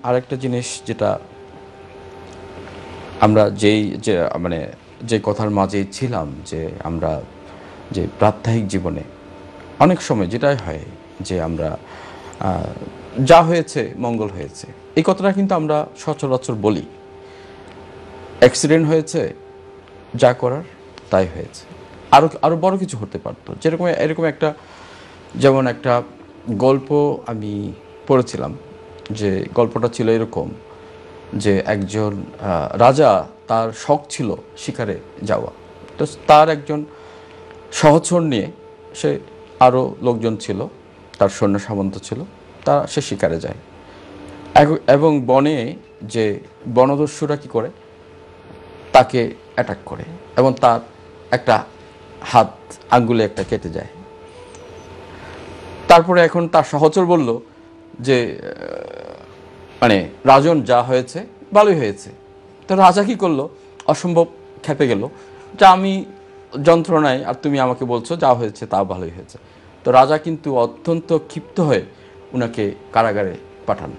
আরেকটা জিনিস যেটা আমরা যে মানে যে কথার মাঝে ছিলাম, যে আমরা যে প্রাত্যহিক জীবনে অনেক সময় যেটাই হয় যে আমরা যা হয়েছে মঙ্গল হয়েছে, এই কথাটা কিন্তু আমরা সচরাচর বলি। অ্যাক্সিডেন্ট হয়েছে, যা করার তাই হয়েছে, আরও আরও বড় কিছু হতে পারতো। যেরকম এরকম একটা, যেমন একটা গল্প আমি পড়েছিলাম, যে গল্পটা ছিল এরকম যে একজন রাজা, তার শখ ছিল শিকারে যাওয়া। তো তার একজন সহচর নিয়ে সে, আরও লোকজন ছিল, তার সৈন্য সামন্ত ছিল, সে শিকারে যায়। এবং বনে যে বনদস্যুরা কী করে, তাকে অ্যাটাক করে এবং তার একটা হাত আঙ্গুলে একটা কেটে যায়। তারপরে এখন তার সহচর বলল যে মানে রাজন, যা হয়েছে ভালোই হয়েছে। তো রাজা কী করলো, অসম্ভব খেপে গেল, যা আমি যন্ত্রণায়, আর তুমি আমাকে বলছো যা হয়েছে তা ভালোই হয়েছে। তো রাজা কিন্তু অত্যন্ত ক্ষিপ্ত হয়ে উনাকে কারাগারে পাঠান।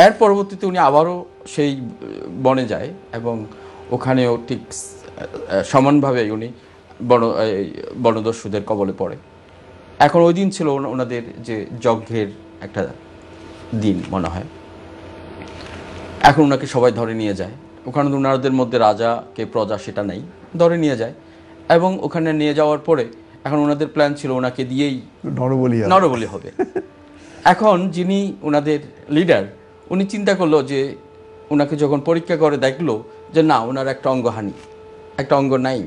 এর পরবর্তীতে উনি আবারও সেই বনে যায় এবং ওখানেও ঠিক সমানভাবে উনি বনদস্যুদের কবলে পড়ে। এখন ওই দিন ছিল ওনাদের যে যজ্ঞের একটা দিন মনে হয়। এখন ওনাকে সবাই ধরে নিয়ে যায় ওখানে। ওনাদের মধ্যে রাজা কে প্রজা সেটা নেই, ধরে নিয়ে যায়। এবং ওখানে নিয়ে যাওয়ার পরে এখন ওনাদের প্ল্যান ছিল ওনাকে দিয়েই নরবলি হবে। এখন যিনি ওনাদের লিডার, উনি চিন্তা করলো যে ওনাকে যখন পরীক্ষা করে দেখলো যে না, ওনার একটা অঙ্গহানি, একটা অঙ্গ নাই।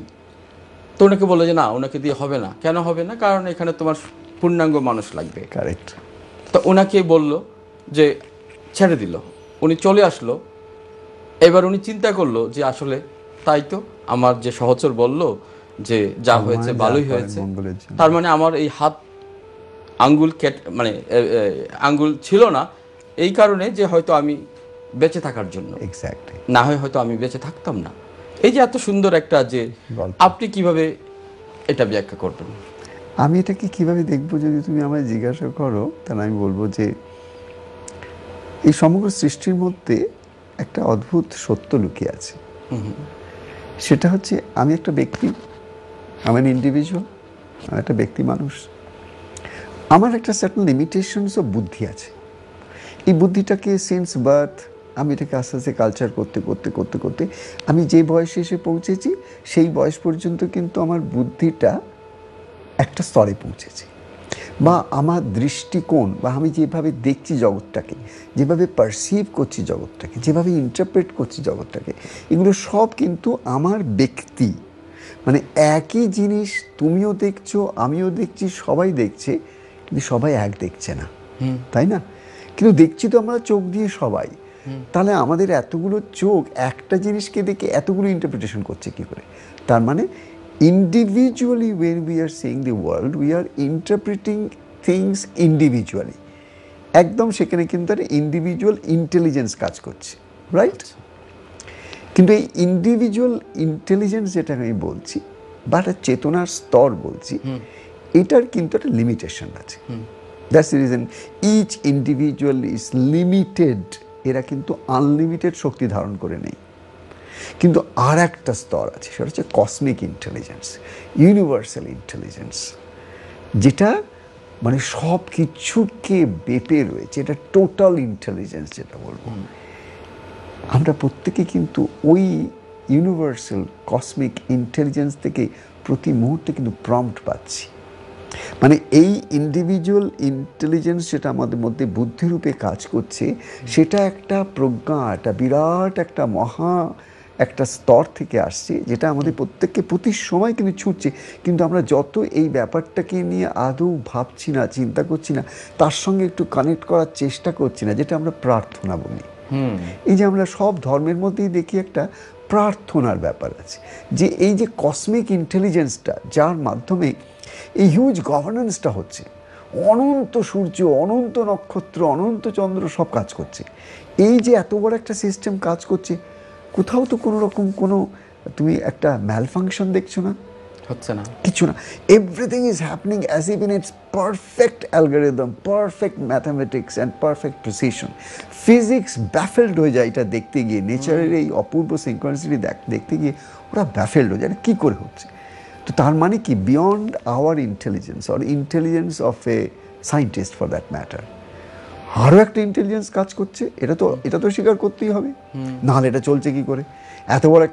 তো ওনাকে বললো যে না, ওনাকে দিয়ে হবে না। কেন হবে না? কারণ এখানে তোমার পূর্ণাঙ্গ মানুষ লাগবে। কারেক্ট। তো ওনাকে বলল যে ছেড়ে দিল, উনি চলে আসলো। এবার উনি চিন্তা করলো যে আসলে তাই তো, আমার যে সহচর বলল যে যা হয়েছে ভালোই হয়েছে, তার মানে আমার এই হাত আঙ্গুল মানে আঙ্গুল ছিল না এই কারণে যে হয়তো আমি বেঁচে থাকার জন্য, না হয় হয়তো আমি বেঁচে থাকতাম না। এই যে এত সুন্দর একটা, যে আপনি কিভাবে এটা ব্যাখ্যা করবেন? আমি এটাকে কিভাবে দেখবো, যদি তুমি আমায় জিজ্ঞাসা করো, তাহলে আমি বলবো যে এই সমগ্র সৃষ্টির মধ্যে একটা অদ্ভুত সত্য লুকিয়ে আছে। সেটা হচ্ছে, আমি একটা ব্যক্তি, আমি ইন্ডিভিজুয়াল, আমি একটা ব্যক্তি মানুষ। আমার একটা সার্টেন লিমিটেশনস অফ বুদ্ধি আছে। এই বুদ্ধিটাকে সিন্স বার্থ আমি এটাকে আস্তে আস্তে কালচার করতে করতে করতে করতে আমি যে বয়সে এসে পৌঁছেছি, সেই বয়স পর্যন্ত কিন্তু আমার বুদ্ধিটা একটা স্তরে পৌঁছেছে, বা আমার দৃষ্টিকোণ, বা আমি যেভাবে দেখছি জগৎটাকে, যেভাবে পারসিভ করছি জগৎটাকে, যেভাবে ইন্টারপ্রেট করছি জগৎটাকে, এগুলো সব কিন্তু আমার ব্যক্তি। মানে একই জিনিস তুমিও দেখছো, আমিও দেখছি, সবাই দেখছে, কিন্তু সবাই এক দেখছে না, তাই না? কিন্তু দেখছি তো আমরা চোখ দিয়ে সবাই। তাহলে আমাদের এতগুলো চোখ একটা জিনিসকে দেখে এতগুলো ইন্টারপ্রিটেশন করছে কি করে? তার মানে individually when we are seeing the world, we are interpreting things individually. একদম সেখানে কিন্তু একটা ইন্ডিভিজুয়াল ইন্টেলিজেন্স কাজ করছে, রাইট? কিন্তু এই ইন্ডিভিজুয়াল ইন্টেলিজেন্স যেটা আমি বলছি, বা একটা চেতনার স্তর বলছি, এটার কিন্তু একটা লিমিটেশন আছে। That's the reason each individual is limited. এরা কিন্তু আনলিমিটেড শক্তি ধারণ করে নেই। কিন্তু আর একটা স্তর আছে, সেটা হচ্ছে কসমিক ইন্টেলিজেন্স, ইউনিভার্সাল ইন্টেলিজেন্স, যেটা মানে সব কিছুকে বেপে রয়েছে। এটা টোটাল ইন্টেলিজেন্স যেটা বলবো। আমরা প্রত্যেকে কিন্তু ওই ইউনিভার্সাল কসমিক ইন্টেলিজেন্স থেকে প্রতি মুহূর্তে কিন্তু প্রম্পট পাচ্ছি। মানে এই ইন্ডিভিজুয়াল ইন্টেলিজেন্স যেটা আমাদের মধ্যে বুদ্ধিরূপে কাজ করছে, সেটা একটা প্রজ্ঞা, একটা বিরাট একটা একটা স্তর থেকে আসছে, যেটা আমাদের প্রত্যেককে প্রতি সময় কিন্তু ছুটছে। কিন্তু আমরা যত এই ব্যাপারটাকে নিয়ে আদৌ ভাবছি না, চিন্তা করছি না, তার সঙ্গে একটু কানেক্ট করার চেষ্টা করছি না, যেটা আমরা প্রার্থনা বলি। এই যে আমরা সব ধর্মের মধ্যেই দেখি একটা প্রার্থনার ব্যাপার আছে, যে এই যে কসমিক ইন্টেলিজেন্সটা, যার মাধ্যমে এই হিউজ গভর্নেন্সটা হচ্ছে, অনন্ত সূর্য, অনন্ত নক্ষত্র, অনন্ত চন্দ্র সব কাজ করছে। এই যে এত বড় একটা সিস্টেম কাজ করছে, কোথাও তো কোনো রকম কোনো তুমি একটা ম্যালফাংশন দেখছো না। হচ্ছে না, কিছু না। Everything is happening as even it's perfect algorithm, perfect mathematics and perfect precision. Physics baffled হয়ে যায় এটা দেখতে গিয়ে, নেচারের এই অপূর্ব সিনক্রনিসিটি দেখতে গিয়ে ওরা ব্যাফেলড হয়ে যায়, এটা কী করে হচ্ছে। তো তার মানে কি, beyond our intelligence or intelligence of A scientist for that matter, আরও একটা ইন্টেলিজেন্স কাজ করছে। এটা তো স্বীকার করতেই হবে, নাহলে এটা চলছে কি করে। এত বড়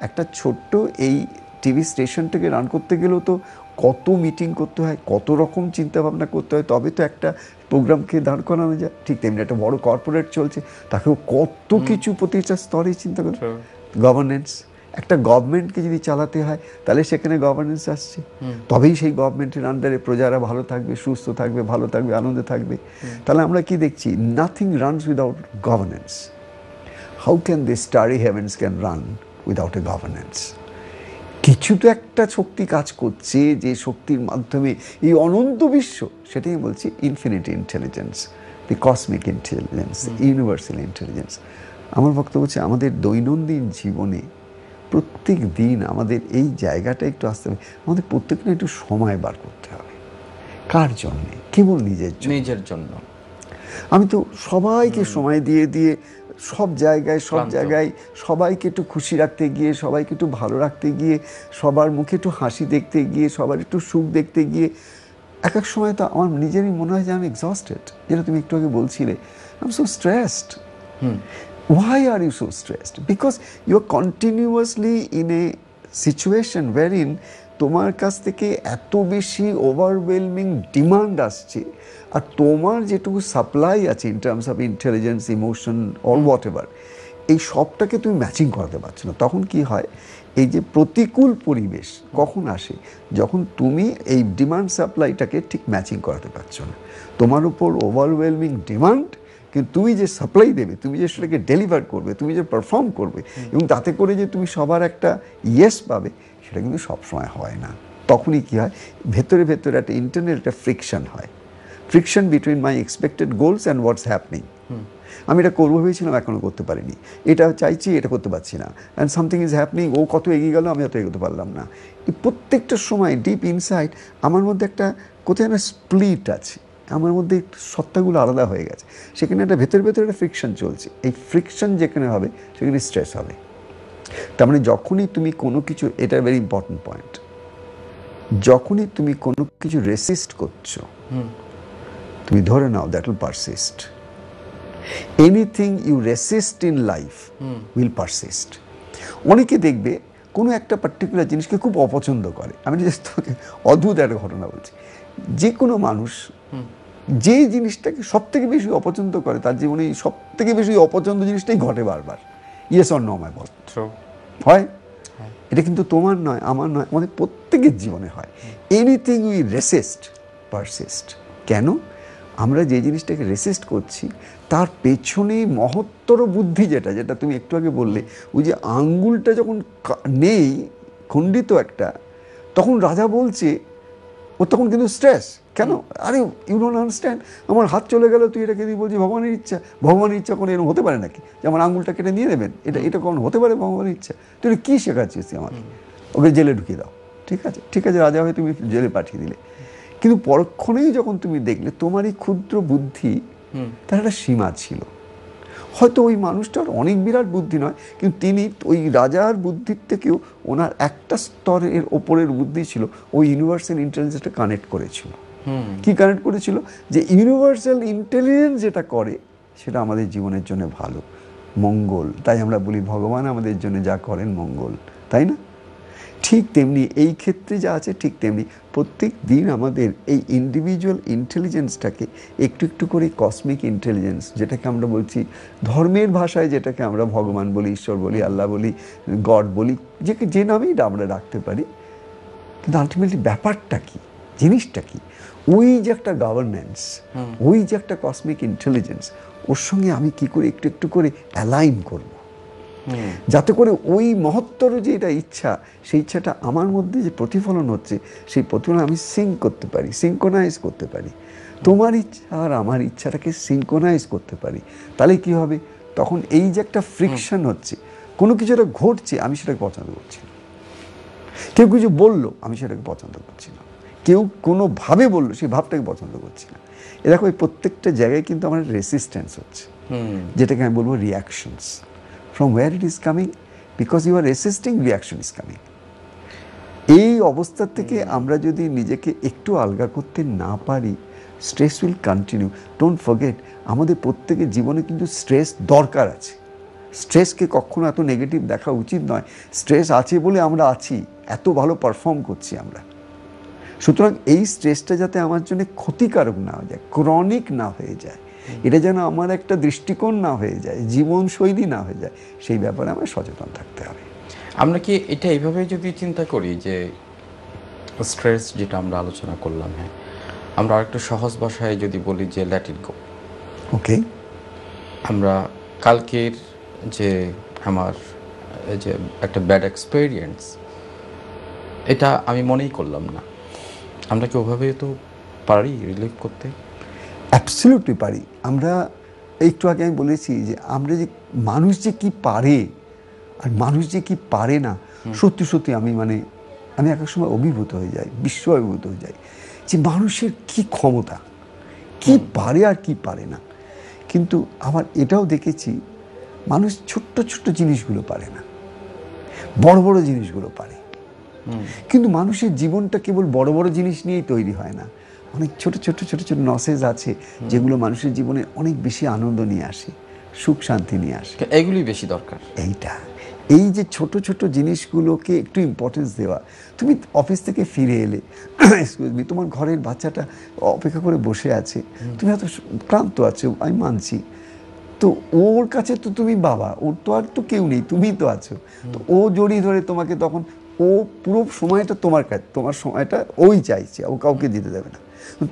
একটা ছোট্ট এই টিভি স্টেশনটাকে রান করতে গেলেও তো কত মিটিং করতে হয়, কত রকম চিন্তা ভাবনা করতে হয়, তবে তো একটা প্রোগ্রামকে দাঁড় করানো যায়। ঠিক তেমনি একটা বড় কর্পোরেট চলছে, তাকেও কত কিছু প্রতিটা স্তরে চিন্তা করতে। গভর্নেন্স, একটা গভর্নমেন্টকে যদি চালাতে হয় তাহলে সেখানে গভর্নেন্স আসছে, তবেই সেই গভর্নমেন্টের আন্ডারে প্রজারা ভালো থাকবে, সুস্থ থাকবে, ভালো থাকবে, আনন্দে থাকবে। তাহলে আমরা কি দেখছি, nothing runs without governance. How can this starry heavens can run without a governance? কিছু তো একটা শক্তি কাজ করছে, যে শক্তির মাধ্যমে এই অনন্ত বিশ্ব, সেটাই বলছি ইনফিনিটি ইন্টেলিজেন্স, দি কসমিক ইন্টেলিজেন্স, ইউনিভার্সাল ইন্টেলিজেন্স। আমার বক্তব্য হচ্ছে আমাদের দৈনন্দিন জীবনে প্রত্যেক দিন আমাদের এই জায়গাটা একটু আসতে হবে, আমাদের প্রত্যেকটা একটু সময় বার করতে হবে। কার জন্যে? কেবল নিজের জন্য। আমি তো সবাইকে সময় দিয়ে দিয়ে সব জায়গায় সবাইকে একটু খুশি রাখতে গিয়ে, সবাইকে একটু ভালো রাখতে গিয়ে, সবার মুখে একটু হাসি দেখতে গিয়ে, সবার একটু সুখ দেখতে গিয়ে এক এক সময় তো আমার নিজেরই মনে হয় যে আমি এক্সস্টেড। যেটা তুমি একটু আগে বলছিলে, I am so stressed. Why are you so stressed? Because you are continuously in a situation wherein তোমার কাছ থেকে এত বেশি ওভারওয়েলমিং ডিমান্ড আসছে, আর তোমার যেটুকু সাপ্লাই আছে in terms of intelligence, emotion or what ever, এই সবটাকে তুমি ম্যাচিং করাতে পারছো না। তখন কি হয়, এই যে প্রতিকূল পরিবেশ কখন আসে, যখন তুমি এই ডিমান্ড সাপ্লাইটাকে ঠিক ম্যাচিং করাতে পারছো না। তোমার উপর ওভারওয়েলমিং ডিমান্ড, কিন্তু তুমি যে সাপ্লাই দেবে, তুমি যে সেটাকে ডেলিভার করবে, তুমি যে পারফর্ম করবে, এবং তাতে করে যে তুমি সবার একটা ইয়েস পাবে, সেটা কিন্তু সবসময় হয় না। তখনই কী হয়, ভেতরে ভেতরে একটা ইন্টারনাল একটা ফ্রিকশন হয়, friction between my expected goals and what's happening. আমি এটা করবো ভেবেছিলাম, এখনও করতে পারিনি, এটা চাইছি, এটা করতে পারছি না, অ্যান্ড সামথিং ইজ হ্যাপনিং, ও কত এগিয়ে গেল, আমি অত এগোতে পারলাম না। এই প্রত্যেকটা সময় ডিপ ইনসাইড আমার মধ্যে একটা কোথায় একটা স্প্লিট আছে, আমার মধ্যে সত্তাগুলো আলাদা হয়ে গেছে, সেখানে একটা ভেতরে ভেতরে একটা ফ্রিকশন চলছে। এই ফ্রিকশন যেখানে হবে সেখানে স্ট্রেস হবে। তার মানে যখনই তুমি কোনো কিছু, এটা ভেরি ইম্পর্টেন্ট পয়েন্ট, যখনই তুমি কোনো কিছু রেসিস্ট করছো, তুমি ধরে নাও that will persist. Anything you resist in life will persist. অনেকে দেখবে কোনো একটা পার্টিকুলার জিনিসকে খুব অপছন্দ করে। আমি তোকে অদ্ভুত একটা ঘটনা বলছি, যে কোনো মানুষ যে জিনিসটাকে সব থেকে বেশি অপছন্দ করে, তার জীবনে সব থেকে বেশি অপছন্দ জিনিসটাই ঘটে বারবার। ইয়েস অর নো আমায় বল, হয়? এটা কিন্তু তোমার নয়, আমার নয়, আমাদের প্রত্যেকের জীবনে হয়। Anything we resist persist. কেন? আমরা যে জিনিসটাকে রেসিস্ট করছি তার পেছনে মহত্তর বুদ্ধি, যেটা তুমি একটু আগে বললে, ওই যে আঙ্গুলটা যখন নেই, খণ্ডিত একটা, তখন রাজা বলছে, ও তখন কিন্তু স্ট্রেস। কেন? আরে ইউ ডোন্ট আন্ডারস্ট্যান্ড, আমার হাত চলে গেল, তুই এটাকে দিয়ে বলছি ভগবানের ইচ্ছা। ভগবানের ইচ্ছা কোনো এরকম হতে পারে নাকি যে আমার আঙুলটা কেটে নিয়ে নেবেন? এটা কখন হতে পারে ভগবানের ইচ্ছা? তুই কী শেখাচ্ছিস তুই আমাকে? ওকে জেলে ঢুকিয়ে দাও। ঠিক আছে, রাজা হয়ে তুমি জেলে পাঠিয়ে দিলে, কিন্তু পরক্ষণেই যখন তুমি দেখলে তোমার এই ক্ষুদ্র বুদ্ধি, তার একটা সীমা ছিল। হয়তো ওই মানুষটার অনেক বিরাট বুদ্ধি নয়, কিন্তু তিনি ওই রাজার বুদ্ধির থেকেও ওনার একটা স্তরের ওপরের বুদ্ধি ছিল, ওই ইউনিভার্সাল ইন্টেলিজেন্সটা কানেক্ট করেছিল। কি কানেক্ট করেছিল? যে ইউনিভার্সাল ইন্টেলিজেন্স যেটা করে সেটা আমাদের জীবনের জন্য ভালো, মঙ্গল। তাই আমরা বলি ভগবান আমাদের জন্য যা করেন মঙ্গল, তাই না? ঠিক তেমনি এই ক্ষেত্রে যা আছে, ঠিক তেমনি প্রত্যেক দিন আমাদের এই ইন্ডিভিজুয়াল ইন্টেলিজেন্সটাকে একটু একটু করে কসমিক ইন্টেলিজেন্স, যেটাকে আমরা বলছি ধর্মের ভাষায়, যেটাকে আমরা ভগবান বলি, ঈশ্বর বলি, আল্লাহ বলি, গড বলি, যে নামেই আমরা রাখতে পারি, কিন্তু আলটিমেটলি ব্যাপারটা কি, জিনিসটা কি? ওই যে একটা গভর্নেন্স, ওই যে একটা কসমিক ইন্টেলিজেন্স, ওর সঙ্গে আমি কি করে একটু একটু করে অ্যালাইন করব, যাতে করে ওই মহত্তর যে এটা ইচ্ছা, সেই ইচ্ছাটা আমার মধ্যে যে প্রতিফলন হচ্ছে, সেই প্রতিফলন আমি সিঙ্কোনাইজ করতে পারি। তোমার ইচ্ছা আর আমার ইচ্ছাটাকে সিঙ্কোনাইজ করতে পারি। তাহলে কি হবে? তখন এই যে একটা ফ্রিকশন হচ্ছে, কোনো কিছু একটা ঘটছে, আমি সেটাকে পছন্দ করছি না। কেউ কিছু বললো, আমি সেটাকে পছন্দ করছি না। কেউ কোনোভাবে বললো, সেই ভাবটাকে পছন্দ করছি না। এ দেখো, এই প্রত্যেকটা জায়গায় কিন্তু আমার রেসিস্ট্যান্স হচ্ছে, যেটাকে আমি বলবো reactions. From where it is coming? Because you are resisting, reaction is coming. এই অবস্থা থেকে আমরা যদি নিজেকে একটু আলগা করতে না পারি, stress will continue. Don't forget, আমাদের প্রত্যেকের জীবনে কিন্তু স্ট্রেস দরকার আছে। স্ট্রেসকে কখনো এত নেগেটিভ দেখা উচিত নয়। স্ট্রেস আছে বলে আমরা আছি, এত ভালো পারফর্ম করছি আমরা। সুতরাং এই স্ট্রেসটা যাতে আমার জন্য ক্ষতিকারক না হয়ে যায়, ক্রনিক না হয়ে যায়, এটা যেন আমার একটা দৃষ্টিকোণ না হয়ে যায়, জীবনশৈলী না হয়ে যায়, সেই ব্যাপারে আমার সচেতন থাকতে হবে। আমরা কি এটা এইভাবে যদি চিন্তা করি যে স্ট্রেস যেটা আমরা আলোচনা করলাম, হ্যাঁ, আমরা আরেকটু সহজ ভাষায় যদি বলি যে লেট ইট গো। ওকে, আমরা কালকের যে আমার যে একটা ব্যাড এক্সপেরিয়েন্স, এটা আমি মনেই করলাম না, আমরা কি ওভাবে তো পারি রিলিভ করতে? অ্যাবসলিউটলি পারি। আমরা একটু আগে আমি বলেছি যে আমরা যে মানুষ যে কি পারে আর মানুষ যে কি পারে না, সত্যি সত্যি আমি এক এক সময় অভিভূত হয়ে যাই, বিস্ময় অভিভূত হয়ে যাই যে মানুষের কি ক্ষমতা, কি পারে আর কি পারে না। কিন্তু আবার এটাও দেখেছি, মানুষ ছোট্ট ছোট্ট জিনিসগুলো পারে না, বড় বড় জিনিসগুলো পারে। কিন্তু মানুষের জীবনটা কেবল বড় বড় জিনিস নিয়েই তৈরি হয় না, অনেক ছোট ছোট ছোট ছোট নসেজ আছে যেগুলো মানুষের জীবনে অনেক বেশি আনন্দ নিয়ে আসে, সুখ শান্তি নিয়ে আসে। এগুলি বেশি দরকার। এই যে ছোট ছোট জিনিসগুলোকে একটু ইম্পর্টেন্স দেওয়া। তুমি অফিস থেকে ফিরে এলে, এক্সকিউজ মি, তোমার ঘরের বাচ্চাটা অপেক্ষা করে বসে আছে, তুমি এত ক্লান্ত আছো, আমি মানছি, তো ওর কাছে তো তুমি বাবা, ওর তো আর তো কেউ নেই, তুমিই তো আছো। তো ও জড়িয়ে ধরে তোমাকে, তখন ও পুরো সময়টা তোমার কাছে, তোমার সময়টা ওই চাইছে, ও কাউকে দিতে দেবে না।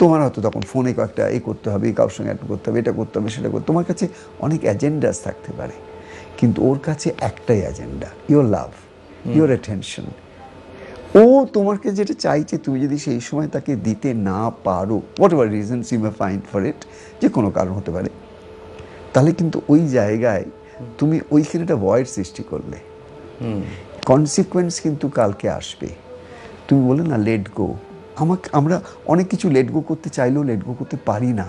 তোমার হয়তো তখন ফোনে কয়েকটা করতে হবে, কারোর সঙ্গে একটা করতে হবে, এটা করতে হবে, সেটা করতে, তোমার কাছে অনেক অ্যাজেন্ডাস থাকতে পারে, কিন্তু ওর কাছে একটাই agenda, your love, your attention. ও তোমাকে যেটা চাইছে, তুমি যদি সেই সময় তাকে দিতে না পারো, whatever reasons you may find for it, যে কোনো কারণ হতে পারে, তাহলে কিন্তু ওই জায়গায় তুমি ওইখানে একটা ভয়েড সৃষ্টি করলে। কনসিকুয়েন্স কিন্তু কালকে আসবে। তুমি বলে না লেট গো, আমরা অনেক কিছু লেট গো করতে চাইলেও লেট গো করতে পারি না,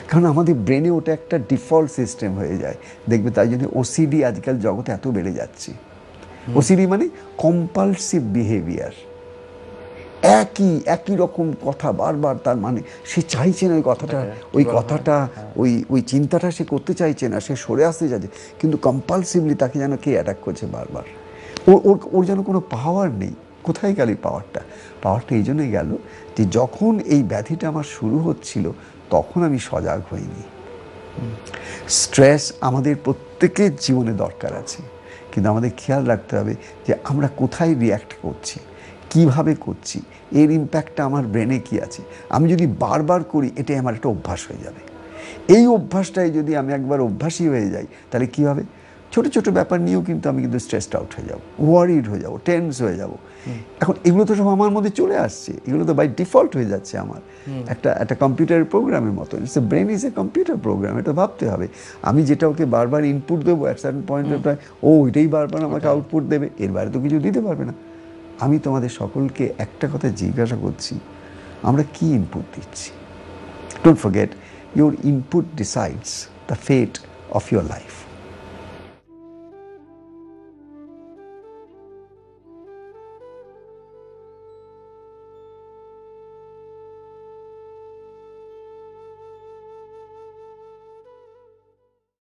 কারণ আমাদের ব্রেনে ওটা একটা ডিফল্ট সিস্টেম হয়ে যায়। দেখবে তাই জন্য ওসিডি আজকাল জগতে এত বেড়ে যাচ্ছে। ওসিডি মানে কম্পালসিভ বিহেভিয়ার, একই রকম কথা বারবার, তার মানে সে চাইছে না ওই কথাটা ওই চিন্তাটা সে করতে চাইছে না, সে সরে আসতে চাইছে, কিন্তু কম্পালসিভলি তাকে যেন কে অ্যাটাক করছে বারবার। ওর যেন কোনো পাওয়ার নেই। কোথায় গেল এই পাওয়ারটা? এই জন্যই গেল যে যখন এই ব্যাধিটা আমার শুরু হচ্ছিল, তখন আমি সজাগ হইনি। স্ট্রেস আমাদের প্রত্যেকের জীবনে দরকার আছে, কিন্তু আমাদের খেয়াল রাখতে হবে যে আমরা কোথায় রিয়্যাক্ট করছি, কিভাবে করছি, এর ইম্প্যাক্টটা আমার ব্রেনে কি আছে। আমি যদি বারবার করি, এটাই আমার একটা অভ্যাস হয়ে যাবে। এই অভ্যাসটাই যদি আমি একবার অভ্যাসী হয়ে যাই, তাহলে কী হবে, ছোট ছোট ব্যাপার নিয়েও কিন্তু আমি কিন্তু স্ট্রেসড আউট হয়ে যাবো, ওয়ারিড হয়ে যাবো, টেন্স হয়ে যাব। এখন এগুলো তো সব আমার মধ্যে চলে আসছে, এগুলো তো বাই ডিফল্ট হয়ে যাচ্ছে আমার, একটা কম্পিউটারের প্রোগ্রামের মতো। It's a brain is a computer program, এটা ভাবতে হবে। আমি যেটা ওকে বারবার ইনপুট দেবো, at certain point of time ও এটাই বারবার আমাকে আউটপুট দেবে, এর বাইরে তো কিছু দিতে পারবে না। আমি তোমাদের সকলকে একটা কথা জিজ্ঞাসা করছি, আমরা কি ইনপুট দিচ্ছি? Don't forget, your input decides the fate of your life.